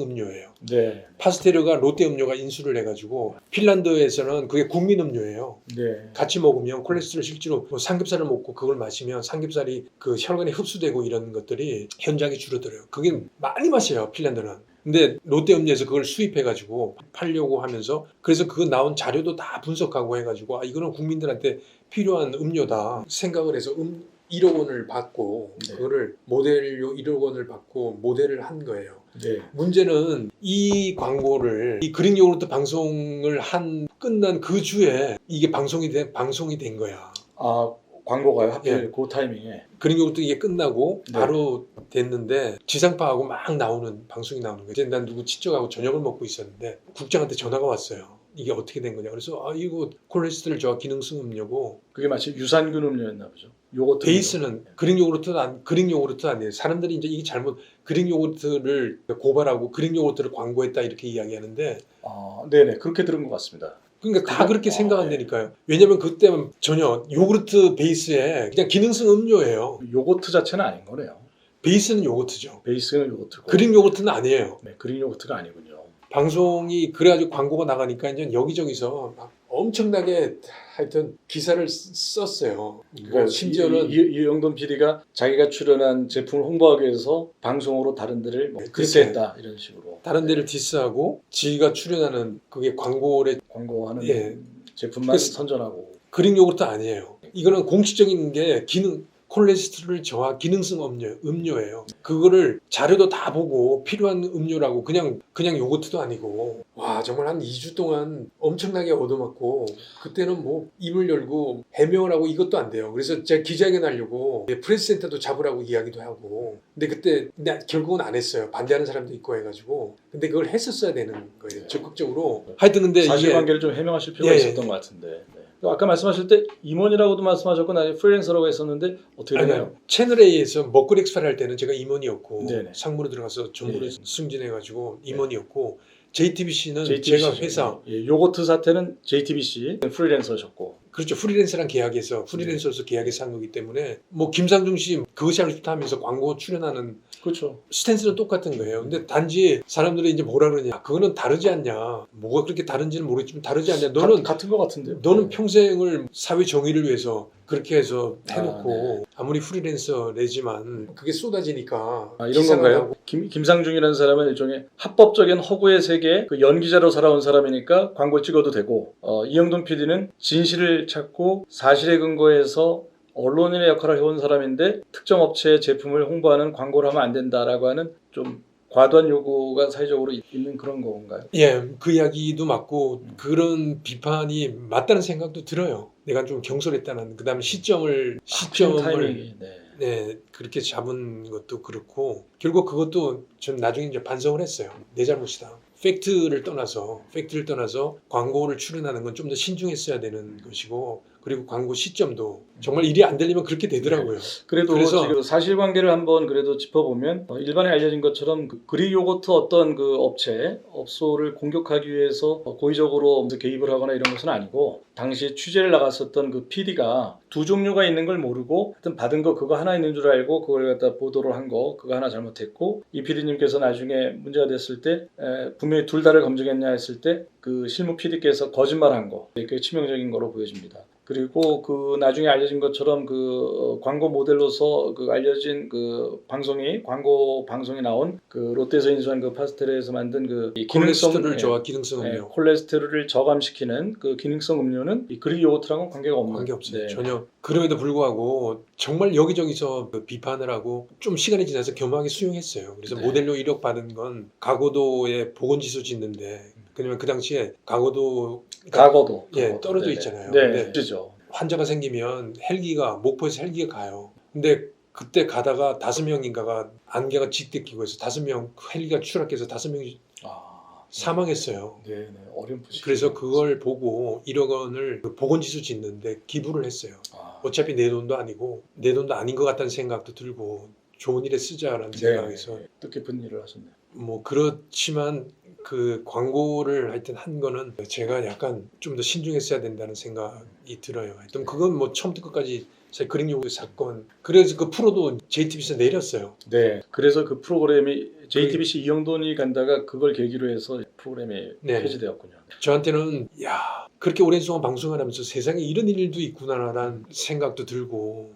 [SPEAKER 2] 음료예요.
[SPEAKER 3] 네.
[SPEAKER 2] 파스테르가 롯데 음료가 인수를 해가지고 핀란드에서는 그게 국민 음료예요.
[SPEAKER 3] 네.
[SPEAKER 2] 같이 먹으면 콜레스테롤 실제로 뭐 삼겹살을 먹고 그걸 마시면 삼겹살이 그 혈관에 흡수되고 이런 것들이 현저하게 줄어들어요. 그게 많이 마셔요, 핀란드는. 근데 롯데 음료에서 그걸 수입해가지고 팔려고 하면서 그래서 그 나온 자료도 다 분석하고 해가지고 이거는 국민들한테 필요한 음료다 생각을 해서 1억 원을 받고
[SPEAKER 3] 네.
[SPEAKER 2] 그거를 모델료 1억 원을 받고 모델을 한 거예요.
[SPEAKER 3] 네.
[SPEAKER 2] 문제는 이 광고를 이 그릭 요구르트 방송을 끝난 그 주에 이게 방송이 된 거야.
[SPEAKER 3] 광고가요? 하필
[SPEAKER 2] 예.
[SPEAKER 3] 그 타이밍에.
[SPEAKER 2] 그릭 요구르트 이게 끝나고
[SPEAKER 3] 네.
[SPEAKER 2] 바로 됐는데 지상파하고 막 나오는 방송이 나오는 거예요. 이제 난 누구 친척하고 저녁을 먹고 있었는데 국장한테 전화가 왔어요. 이게 어떻게 된 거냐. 그래서 이거 콜레스테롤 저하 기능성 음료고
[SPEAKER 3] 그게 마치 유산균 음료였나 보죠. 요거트
[SPEAKER 2] 베이스는 그릭 요구르트 아니에요. 사람들이 이제 이게 잘못 그릭 요구르트를 고발하고 그릭 요구르트를 광고했다 이렇게 이야기하는데
[SPEAKER 3] 네네. 그렇게 들은 것 같습니다.
[SPEAKER 2] 그러니까 다 그렇게
[SPEAKER 3] 네.
[SPEAKER 2] 생각한다니까요. 왜냐면 그때는 전혀 요구르트 베이스에 그냥 기능성 음료예요.
[SPEAKER 3] 요거트 자체는 아닌 거네요.
[SPEAKER 2] 베이스는 요거트죠.
[SPEAKER 3] 베이스는 요거트고.
[SPEAKER 2] 그릭 요거트는 아니에요.
[SPEAKER 3] 네, 그릭 요거트가 아니군요.
[SPEAKER 2] 방송이 그래가지고 광고가 나가니까 이제 여기저기서 막 엄청나게 하여튼 기사를 썼어요. 뭐 심지어는
[SPEAKER 3] 이영돈 PD가 자기가 출연한 제품을 홍보하기 위해서 방송으로 다른 데를 뭐 디스했다 이런 식으로.
[SPEAKER 2] 다른 데를 디스하고 지가 출연하는 그게 광고에
[SPEAKER 3] 광고하는
[SPEAKER 2] 예.
[SPEAKER 3] 제품만
[SPEAKER 2] 그래서-
[SPEAKER 3] 선전하고.
[SPEAKER 2] 그릭 요구르트 아니에요. 이거는 공식적인 게 콜레스테롤 저하 기능성 음료예요. 그거를 자료도 다 보고 필요한 음료라고 그냥 요거트도 아니고 와 정말 한 2주 동안 엄청나게 얻어맞고 그때는 뭐 입을 열고 해명을 하고 이것도 안 돼요. 그래서 제가 기자회견 하려고 프레스센터도 잡으라고 이야기도 하고 근데 그때 결국은 안 했어요. 반대하는 사람도 있고 해가지고 근데 그걸 했었어야 되는 거예요. 적극적으로. 하여튼 근데
[SPEAKER 3] 사실관계를 좀 해명하실 필요가
[SPEAKER 2] 예,
[SPEAKER 3] 있었던 것 같은데. 네. 아까 말씀하실 때 임원이라고도 말씀하셨고 나중에 프리랜서라고 했었는데 어떻게 되나요?
[SPEAKER 2] 아니요. 채널A에서 먹거리 엑스파를 할 때는 제가 임원이었고
[SPEAKER 3] 네네.
[SPEAKER 2] 상무로 들어가서 전무로
[SPEAKER 3] 네.
[SPEAKER 2] 승진해가지고 임원이었고 JTBC는
[SPEAKER 3] JTBC
[SPEAKER 2] 제가 회사
[SPEAKER 3] 예, 요거트 사태는 JTBC 프리랜서셨고.
[SPEAKER 2] 그렇죠. 프리랜서랑 계약해서 프리랜서로서 계약해서 한 거기 때문에 뭐 김상중 씨 그것이 알고 싶다 하면서 광고 출연하는
[SPEAKER 3] 그렇죠.
[SPEAKER 2] 스탠스는 똑같은 거예요. 근데 단지 사람들이 이제 뭐라 그러냐. 그거는 다르지 않냐. 뭐가 그렇게 다른지는 모르겠지만 다르지 않냐. 너는
[SPEAKER 3] 같은 것 같은데요.
[SPEAKER 2] 너는
[SPEAKER 3] 네.
[SPEAKER 2] 평생을 사회 정의를 위해서 그렇게 해서 해놓고
[SPEAKER 3] 네.
[SPEAKER 2] 아무리 프리랜서래지만 그게 쏟아지니까
[SPEAKER 3] 이런
[SPEAKER 2] 기사가
[SPEAKER 3] 건가요?
[SPEAKER 2] 나오고
[SPEAKER 3] 김상중이라는 사람은 일종의 합법적인 허구의 세계 그 연기자로 살아온 사람이니까 광고 찍어도 되고 이영돈 PD는 진실을 찾고 사실에 근거해서 언론인의 역할을 해온 사람인데 특정 업체의 제품을 홍보하는 광고를 하면 안 된다라고 하는 좀 과도한 요구가 사회적으로 있는 그런 건가요?
[SPEAKER 2] 예, 그 이야기도 맞고 그런 비판이 맞다는 생각도 들어요. 내가 좀 경솔했다는 그다음에 시점을
[SPEAKER 3] 타이밍이, 네.
[SPEAKER 2] 네, 그렇게 잡은 것도 그렇고 결국 그것도 전 나중에 이제 반성을 했어요. 내 잘못이다. 팩트를 떠나서 광고를 출연하는 건 좀 더 신중했어야 되는 것이고 그리고 광고 시점도 정말 일이 안 되려면 그렇게 되더라고요.
[SPEAKER 3] 그래서 지금 사실관계를 한번 그래도 짚어보면 일반에 알려진 것처럼 그릭 요거트 어떤 그 업소를 공격하기 위해서 고의적으로 개입을 하거나 이런 것은 아니고 당시 취재를 나갔었던 그 PD가 두 종류가 있는 걸 모르고 하여튼 받은 거 그거 하나 있는 줄 알고 그걸 갖다 보도를 한 거 그거 하나 잘못했고 이 PD님께서 나중에 문제가 됐을 때 분명히 둘 다를 검증했냐 했을 때 그 실무 PD께서 거짓말한 거 그게 치명적인 거로 보여집니다. 그리고 그 나중에 알려진 것처럼 그 광고 모델로서 그 알려진 그 광고 방송이 나온 그 롯데에서 인수한 그 파스텔에서 만든 그
[SPEAKER 2] 콜레스테롤 저하 기능성 음료
[SPEAKER 3] 콜레스테롤을 저감시키는 그 기능성 음료는 이 그릭 요거트랑은 관계가 없는
[SPEAKER 2] 관계없어요.
[SPEAKER 3] 네.
[SPEAKER 2] 전혀. 그럼에도 불구하고 정말 여기저기서 그 비판을 하고 좀 시간이 지나서 겸허하게 수용했어요. 그래서
[SPEAKER 3] 네.
[SPEAKER 2] 모델로 1억 받은 건 가고도에 보건지수 짓는데 왜냐면 그 당시에 가고도 예, 떨어져
[SPEAKER 3] 네네.
[SPEAKER 2] 있잖아요.
[SPEAKER 3] 네,
[SPEAKER 2] 근데
[SPEAKER 3] 그죠.
[SPEAKER 2] 환자가 생기면 목포에서 헬기가 가요. 근데 그때 가다가 5명인가가 안개가 짙게 끼고 해서 5명 헬기가 추락해서 5명이 사망했어요.
[SPEAKER 3] 네, 어렴풋이.
[SPEAKER 2] 그래서 그걸 보고 1억 원을 보건지수 짓는데 기부를 했어요. 어차피 내 돈도 아니고 내 돈도 아닌 것 같다는 생각도 들고 좋은 일에 쓰자라는 생각에서
[SPEAKER 3] 뜻깊은 일을 하셨네요.
[SPEAKER 2] 뭐 그렇지만 그 광고를 하여튼 한 거는 제가 약간 좀 더 신중했어야 된다는 생각이 들어요. 하여튼 그건 뭐 처음부터 끝까지 제 그림 요구 사건. 그래서 그 프로도 JTBC에서 내렸어요.
[SPEAKER 3] 네. 그래서 그 프로그램이 JTBC 이영돈이 간다가 그걸 계기로 해서 프로그램이
[SPEAKER 2] 네.
[SPEAKER 3] 폐지되었군요.
[SPEAKER 2] 저한테는 야 그렇게 오랜 동안 방송을 하면서 세상에 이런 일도 있구나라는 생각도 들고